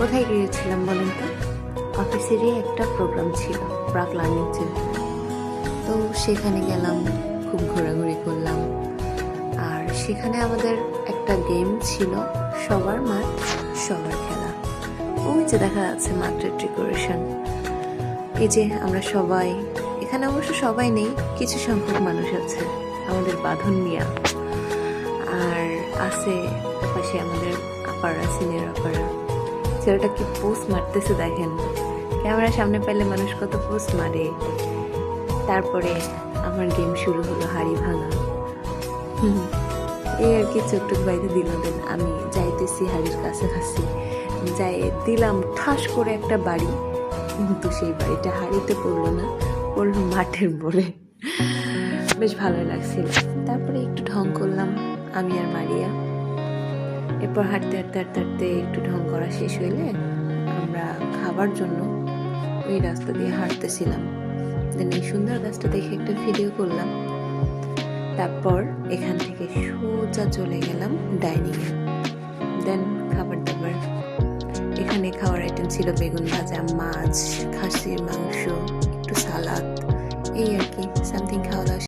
কোথায় গিয়েছিলাম বলেন তো? অফিসেরই একটা প্রোগ্রাম ছিল, প্রাক লার্নিং চিলড্রেন। তো সেখানে গেলাম, খুব ঘোরাঘুরি করলাম। আর সেখানে আমাদের একটা গেম ছিল, সবার মাঠ সবার খেলা। ওই যে দেখা যাচ্ছে মাঠের ডেকোরেশন। এই যে আমরা সবাই, এখানে অবশ্য সবাই নেই, কিছু সংখ্যক মানুষ আছে, আমাদের বাঁধন মিয়া আর আছে পাশে আমাদের আপারা, সিনিয়র আপারা। ছেলেটা কি পোস্ট মারতেছে দেখেন, ক্যামেরার সামনে পেলে মানুষ কত পোস্ট মারে। তারপরে আমার গেম শুরু হলো, হাড়ি ভাঙা। এই আর কি, চোখটুক বাইরে দিল দেন। আমি যাইতেছি হাড়ির কাছাকাছি, যাই দিলাম ঠাস করে একটা বাড়ি, কিন্তু সেই বাড়িটা হাড়িতে পড়লো না, পড়লো মাঠের বলে। বেশ ভালোই লাগছিল। তারপরে একটু ঢং করলাম আমি আর মারিয়া। এরপর হাঁটতে হাঁটতে হাঁটতে হাঁটতে একটু ঢং করা শেষ হইলে আমরা খাবার জন্য ওই রাস্তা দিয়ে হাঁটতেছিলাম। দেন এই সুন্দর গাছটা দেখে একটা ভিডিও করলাম। তারপর এখান থেকে সোজা চলে গেলাম ডাইনিংয়ে। দেন খাবার দাবার, এখানে খাওয়ার আইটেম ছিল বেগুন ভাজা, মাছ, খাসির মাংস, একটু সালাদ, এই আর কি সামথিং খাওয়া দাওয়া।